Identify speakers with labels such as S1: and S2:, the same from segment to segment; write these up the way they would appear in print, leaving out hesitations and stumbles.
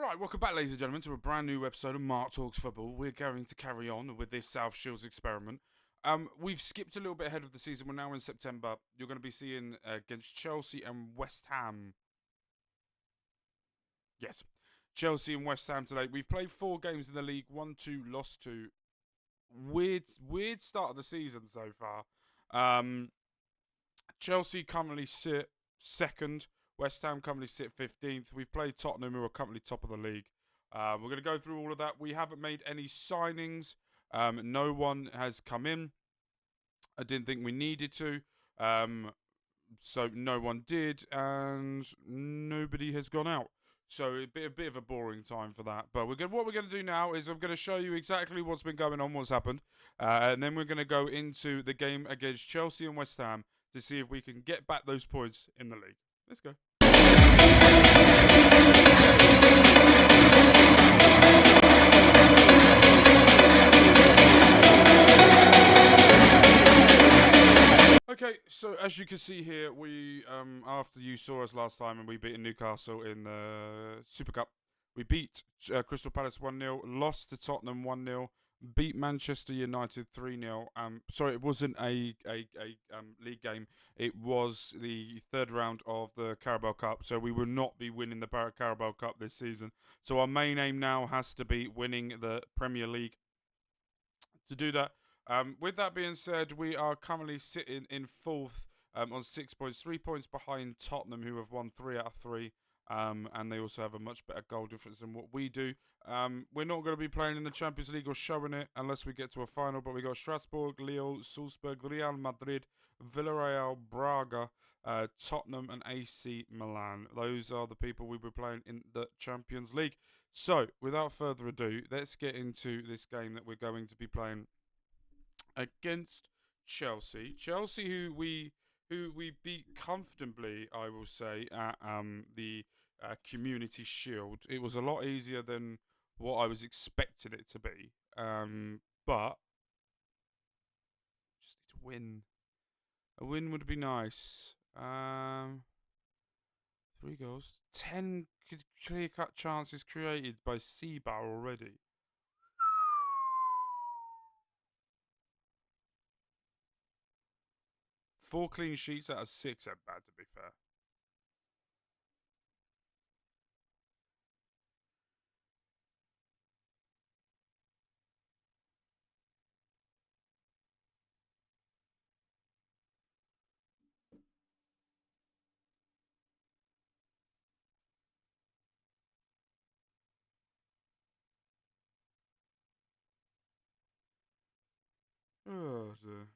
S1: Right, welcome back, ladies and gentlemen, to a brand new episode of Mark Talks Football. We're going to carry on with this South Shields experiment. We've skipped a little bit ahead of the season. We're now in September. You're going to be seeing against Chelsea and West Ham. Yes, Chelsea and West Ham today. We've played 4 games in the league, 1-2, lost 2. Weird start of the season so far. Chelsea currently sit second. West Ham currently sit 15th. We've played Tottenham, who are currently top of the league. We're going to go through all of that. We haven't made any signings. No one has come in. I didn't think we needed to. So no one did, and nobody has gone out. So it'd be a bit of a boring time for that. But what we're going to do now is I'm going to show you exactly what's been going on, what's happened. And then we're going to go into the game against Chelsea and West Ham to see if we can get back those points in the league. Let's go. Okay, so as you can see here, we after you saw us last time and we beat Newcastle in the Super Cup, we beat Crystal Palace 1-0, lost to Tottenham 1-0, beat Manchester United 3-0. Sorry, it wasn't a league game. It was the third round of the Carabao Cup, so we will not be winning the Carabao Cup this season. So our main aim now has to be winning the Premier League. To do that, with that being said, we are currently sitting in 4th on 6 points, 3 points behind Tottenham, who have won 3 out of 3. And they also have a much better goal difference than what we do. We're not going to be playing in the Champions League or showing it unless we get to a final, but we got Strasbourg, Lille, Salzburg, Real Madrid, Villarreal, Braga, Tottenham and AC Milan. Those are the people we were playing in the Champions League. So, without further ado, let's get into this game that we're going to be playing against Chelsea. Chelsea, who we beat comfortably, I will say, at the Community Shield. It was a lot easier than what I was expecting it to be, but just need to win. A win would be nice. 3 goals, 10 clear-cut chances created by Seabar already. Four clean sheets out of 6 ain't bad, to be fair. Oh, dear.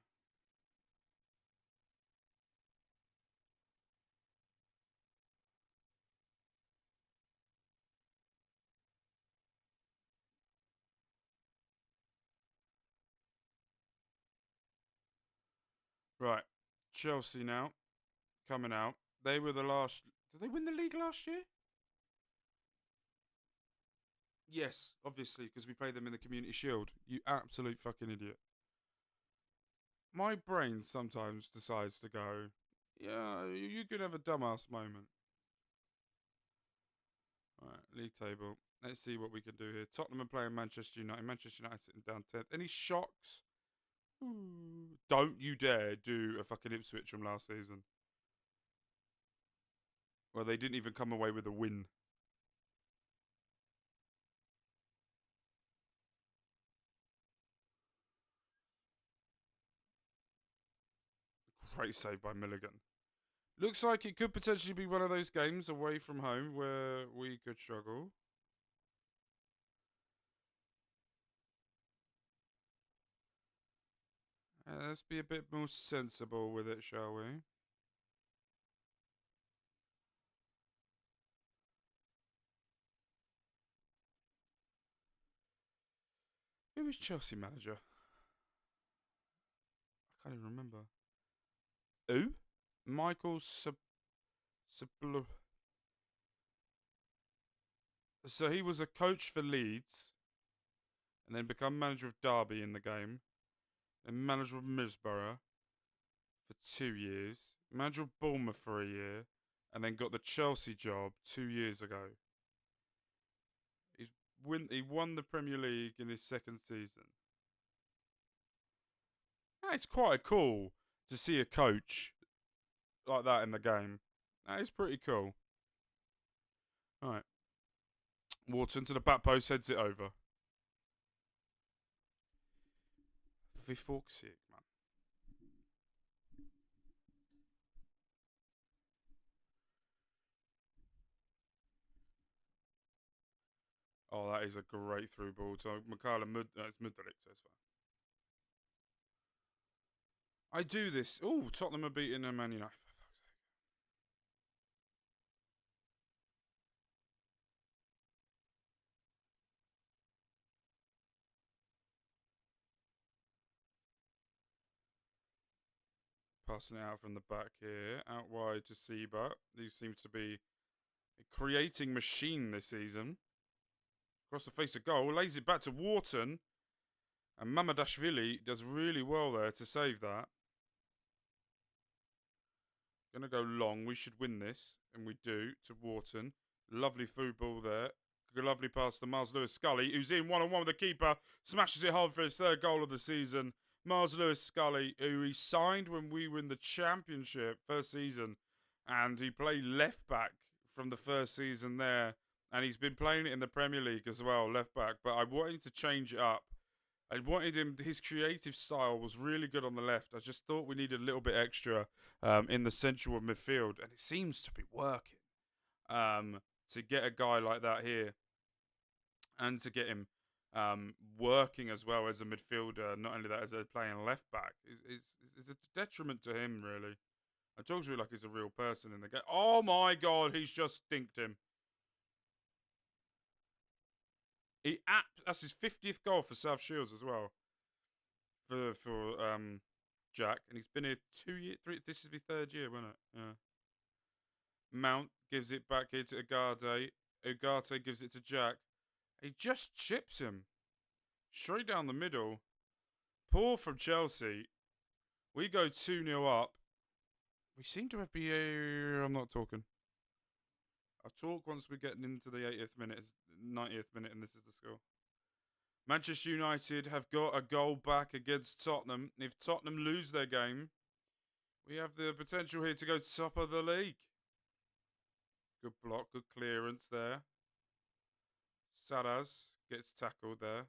S1: Right, Chelsea now, coming out. They were the last... Did they win the league last year? Yes, obviously, because we played them in the Community Shield. You absolute fucking idiot. My brain sometimes decides to go, yeah, you could have a dumbass moment. Alright, league table. Let's see what we can do here. Tottenham are playing Manchester United. Manchester United sitting down 10th. Any shocks? Ooh. Don't you dare do a fucking Ipswich from last season. Well, they didn't even come away with a win. Great save by Milligan. Looks like it could potentially be one of those games away from home where we could struggle. Let's be a bit more sensible with it, shall we? Who was Chelsea manager? I can't even remember. Who? Michael Sablu. So he was a coach for Leeds, and then become manager of Derby in the game, and manager of Middlesbrough for 2 years, manager of Bournemouth for a year, and then got the Chelsea job 2 years ago. He won the Premier League in his second season. It's quite cool to see a coach like that in the game. That is pretty cool. All right. Wharton to the back post, heads it over. For fuck's sake, man. Oh, that is a great through ball. So Mikhail it's Mudalik, so it's fine. I do this. Oh, Tottenham are beating Man United. Passing it out from the back here. Out wide to Seba. He seems to be a creating machine this season. Across the face of goal. Lays it back to Wharton. And Mamadashvili does really well there to save that. Gonna go long. We should win this. And we do to Wharton. Lovely football there. Lovely pass to Miles Lewis Scully, who's in one-on-one with the keeper. Smashes it hard for his third goal of the season. Miles Lewis Scully, who he signed when we were in the Championship first season. And he played left back from the first season there. And he's been playing it in the Premier League as well, left back. But I wanted to change it up. I wanted him, his creative style was really good on the left. I just thought we needed a little bit extra in the central of midfield. And it seems to be working. To get a guy like that here and to get him working as well as a midfielder, not only that, as a playing left back, is a detriment to him, really. I talk to him like he's a real person in the game. Oh my God, he's just stinked him. That's his 50th goal for South Shields as well. For Jack, and he's been here 2 years. This is his third year, wasn't it? Yeah. Mount gives it back here to Ugarte. Ugarte gives it to Jack. He just chips him. Straight down the middle. Poor from Chelsea. We go 2-0 up. We seem to have I'm not talking. I'll talk once we're getting into the 80th minute, 90th minute, and this is the score. Manchester United have got a goal back against Tottenham. If Tottenham lose their game, we have the potential here to go top of the league. Good block, good clearance there. Saraz gets tackled there.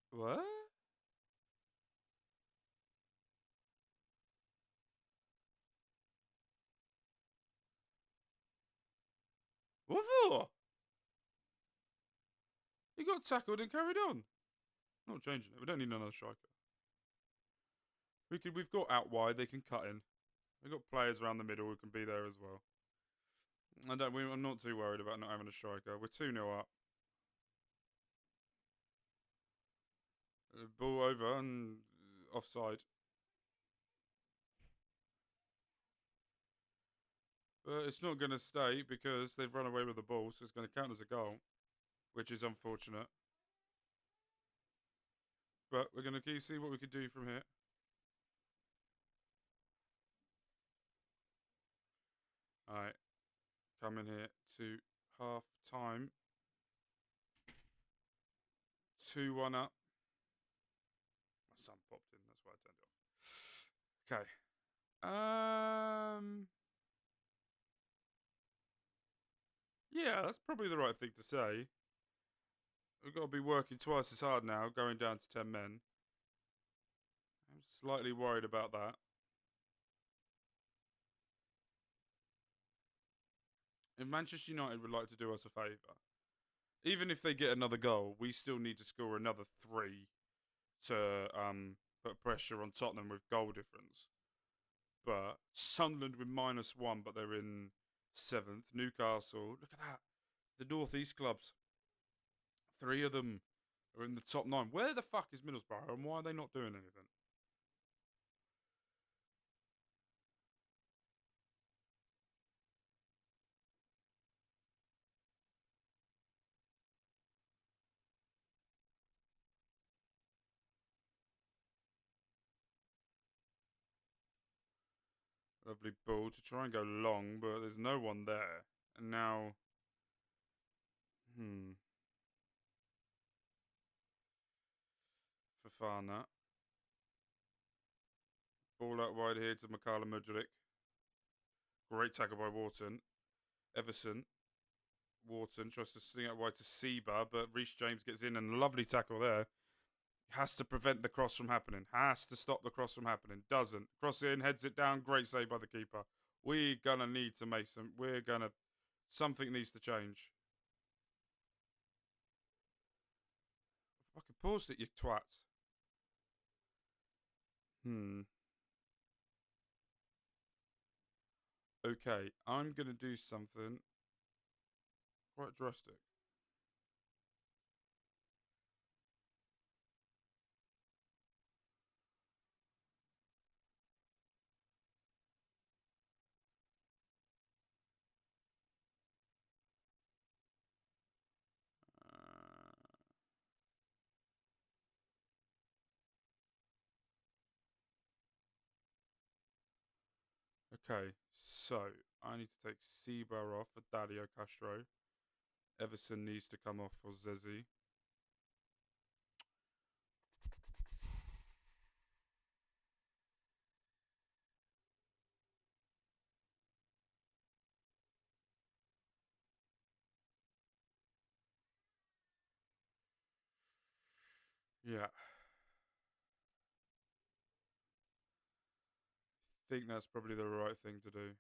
S1: What? What for? He got tackled and carried on. Not changing it. We don't need another striker. We've got out wide. They can cut in. We've got players around the middle who can be there as well. I'm not too worried about not having a striker. We're 2-0 up. Ball over and offside. But it's not going to stay because they've run away with the ball, so it's going to count as a goal, which is unfortunate. But we're going to see what we can do from here. Alright. Coming here to half time. 2-1 up. My son popped in, that's why I turned it off. Okay. Yeah, that's probably the right thing to say. We've got to be working twice as hard now, going down to 10 men. I'm slightly worried about that. If Manchester United would like to do us a favour, even if they get another goal, we still need to score another 3 to put pressure on Tottenham with goal difference. But Sunderland with -1, but they're in 7th. Newcastle, look at that. The North East clubs. 3 of them are in the top 9. Where the fuck is Middlesbrough and why are they not doing anything? Lovely ball to try and go long, but there's no one there. And now, Fafana. Ball out wide here to Mikhailo Mudryk. Great tackle by Wharton. Everson. Wharton tries to swing out wide to Seba, but Reece James gets in and a lovely tackle there. Has to prevent the cross from happening. Has to stop the cross from happening. Doesn't. Cross in, heads it down. Great save by the keeper. We're going to need to make some. Something needs to change. Fucking paused it, you twats. Okay, I'm going to do something quite drastic. Okay, so I need to take Seabar off for Dario Castro. Everson needs to come off for Zezzy. Yeah. Think that's probably the right thing to do.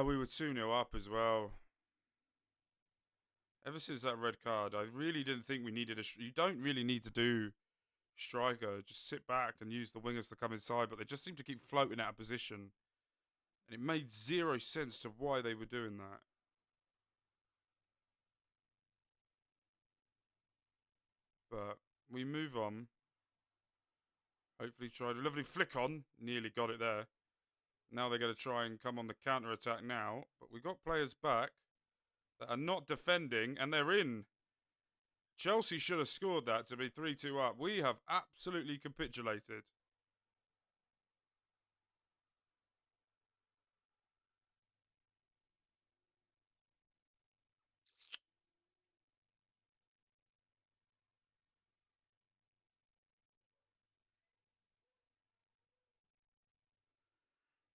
S1: We were 2-0 up as well. Ever since that red card, I really didn't think we needed you don't really need to do striker. Just sit back and use the wingers to come inside, but they just seem to keep floating out of position. And it made zero sense to why they were doing that. But we move on. Hopefully tried a lovely flick on. Nearly got it there. Now they're going to try and come on the counter attack now. But we've got players back that are not defending, and they're in. Chelsea should have scored that to be 3-2 up. We have absolutely capitulated.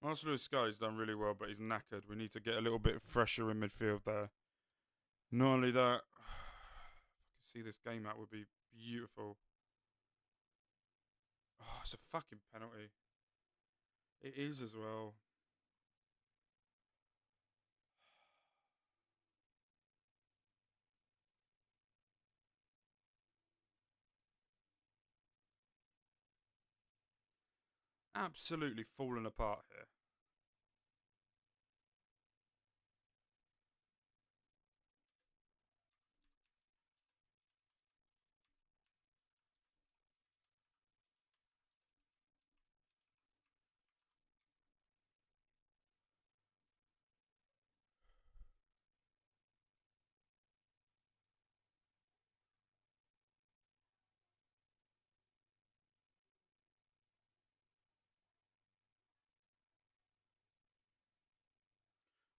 S1: Marcelo Sky's done really well, but he's knackered. We need to get a little bit fresher in midfield there. Not only that, if I could see this game out would be beautiful. Oh, it's a fucking penalty. It is as well. Absolutely falling apart here.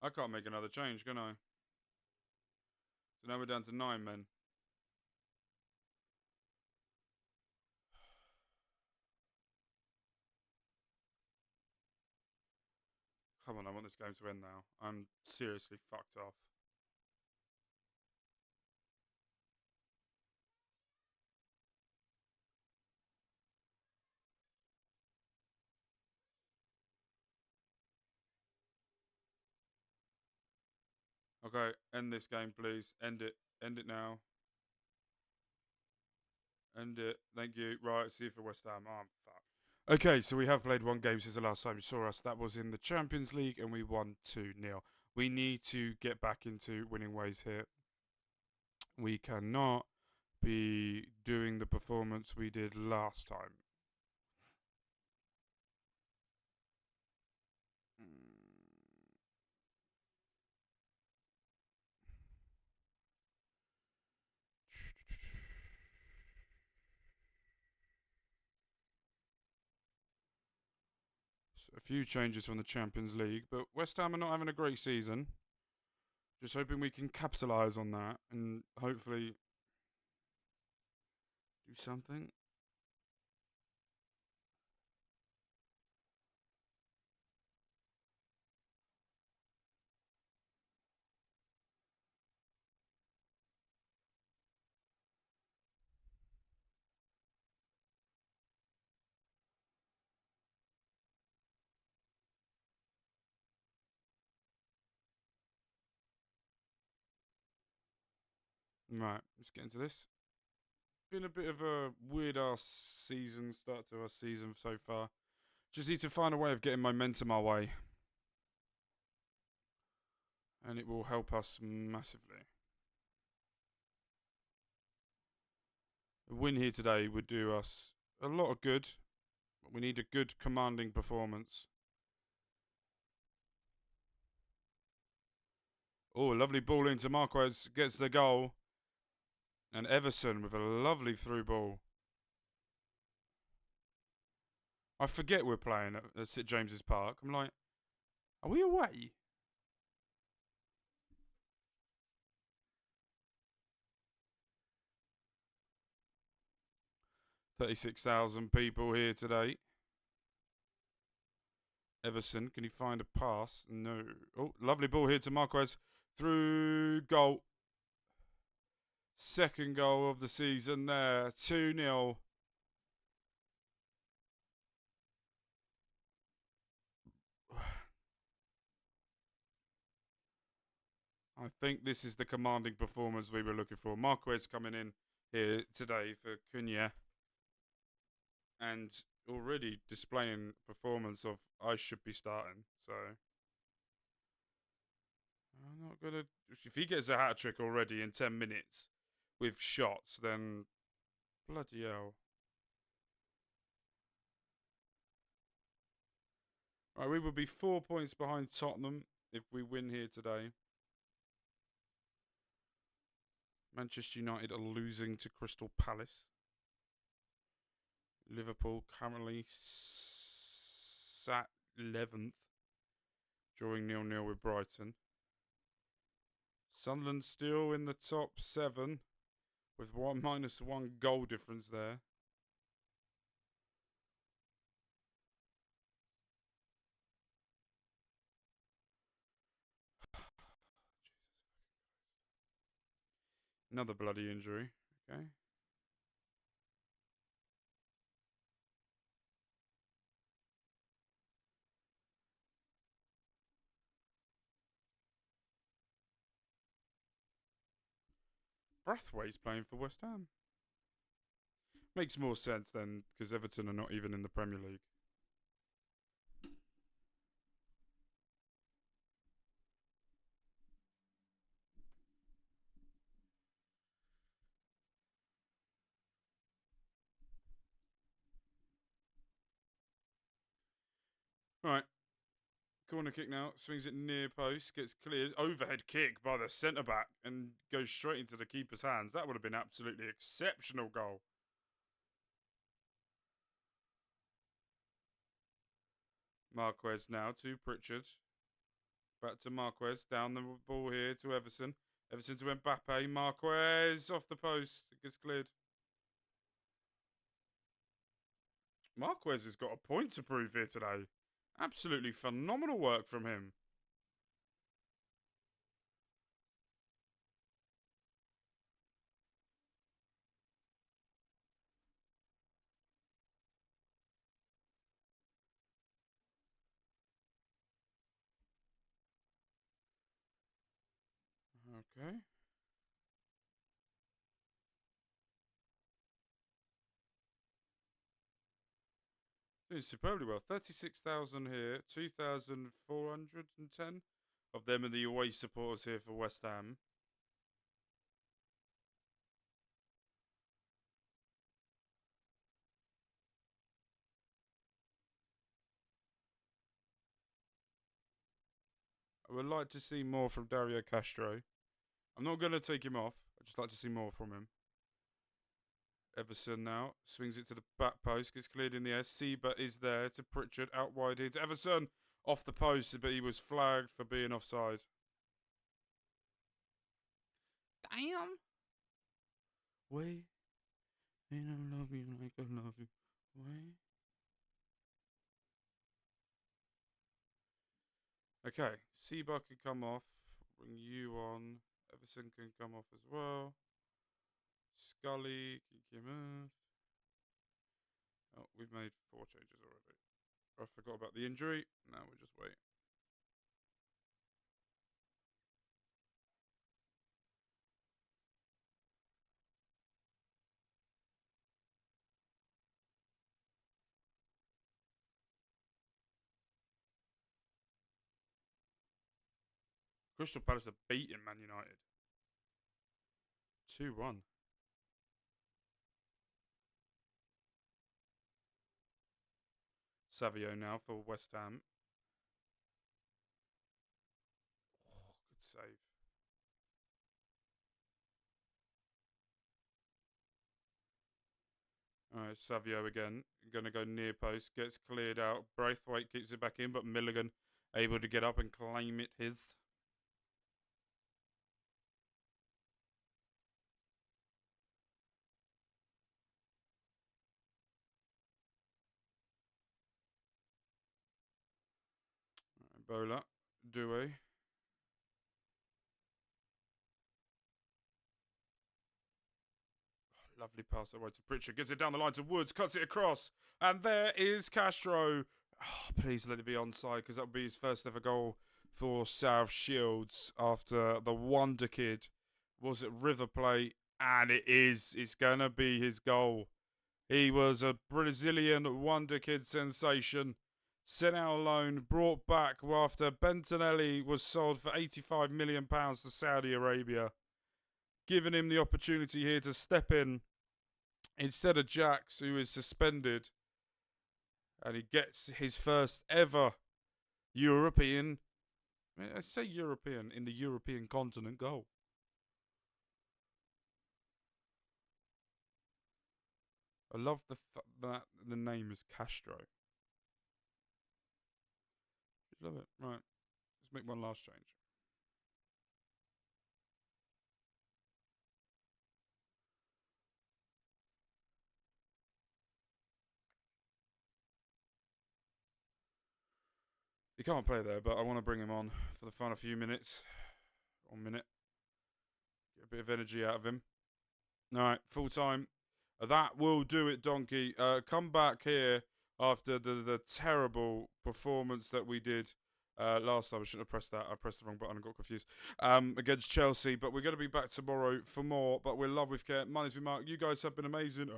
S1: I can't make another change, can I? So now we're down to 9 men. Come on, I want this game to end now. I'm seriously fucked off. Okay, end this game, please. End it. End it now. End it. Thank you. Right, see you for West Ham. Oh, I'm fucked. Okay, so we have played one game since the last time you saw us. That was in the Champions League, and we won 2-0. We need to get back into winning ways here. We cannot be doing the performance we did last time. A few changes from the Champions League, but West Ham are not having a great season. Just hoping we can capitalise on that and hopefully do something. Right, let's get into this. Been a bit of a weird ass season, start to our season so far. Just need to find a way of getting momentum our way. And it will help us massively. A win here today would do us a lot of good. But we need a good commanding performance. Oh, a lovely ball into Marquez, gets the goal. And Everson with a lovely through ball. I forget we're playing at St James's Park. I'm like, are we away? $36,000 people here today. Everson, can he find a pass? No. Oh, lovely ball here to Marquez. Through goal. Second goal of the season there. 2-0. I think this is the commanding performance we were looking for. Marquez coming in here today for Cunha. And already displaying performance of I should be starting. So I'm not gonna. If he gets a hat trick already in 10 minutes with shots, then bloody hell. Right, we would be 4 points behind Tottenham if we win here today. Manchester United are losing to Crystal Palace. Liverpool currently sat 11th, drawing 0-0 with Brighton. Sunderland still in the top 7 with -1 goal difference there. Another bloody injury. Okay. Brathwaite's playing for West Ham. Makes more sense then, because Everton are not even in the Premier League. Right. Corner kick now. Swings it near post. Gets cleared. Overhead kick by the centre back and goes straight into the keeper's hands. That would have been absolutely exceptional goal. Marquez now to Pritchard. Back to Marquez. Down the ball here to Everson. Everson to Mbappe. Marquez off the post. It gets cleared. Marquez has got a point to prove here today. Absolutely phenomenal work from him. Okay. Doing superbly well. 36,000 here, 2,410 of them are the away supporters here for West Ham. I would like to see more from Dario Castro. I'm not going to take him off. I'd just like to see more from him. Everson now swings it to the back post, gets cleared in the air. Seba is there to Pritchard, out wide here to Everson, off the post, but he was flagged for being offside. Damn. Wait, ain't I love you like I love you. Wait. Okay, Seba can come off. Bring you on. Everson can come off as well. Scully can come off. Oh, we've made 4 changes already. I forgot about the injury. Now we'll just wait. Crystal Palace are beating Man United. 2-1. Savio now for West Ham. Oh, good save. Alright, Savio again. Going to go near post. Gets cleared out. Braithwaite keeps it back in, but Milligan able to get up and claim it his. Bola. Doué. Lovely pass away to Pritchard. Gets it down the line to Woods. Cuts it across. And there is Castro. Oh, please let it be onside, because that would be his first ever goal for South Shields after the wonder kid was at River Plate. And it is. It's going to be his goal. He was a Brazilian wonder kid sensation. Sent out on loan, brought back after Bentonelli was sold for £85 million to Saudi Arabia. Giving him the opportunity here to step in instead of Jax, who is suspended. And he gets his first ever European, I say European, in the European continent goal. I love that the name is Castro. Love it. Right. Let's make one last change. He can't play there, but I want to bring him on for the final few minutes. 1 minute. Get a bit of energy out of him. Alright, full time. That will do it, Donkey. Come back here after the terrible performance that we did last time. I shouldn't have pressed that. I pressed the wrong button and got confused. Against Chelsea. But we're going to be back tomorrow for more. But we're love with care. My name's been Mark. You guys have been amazing.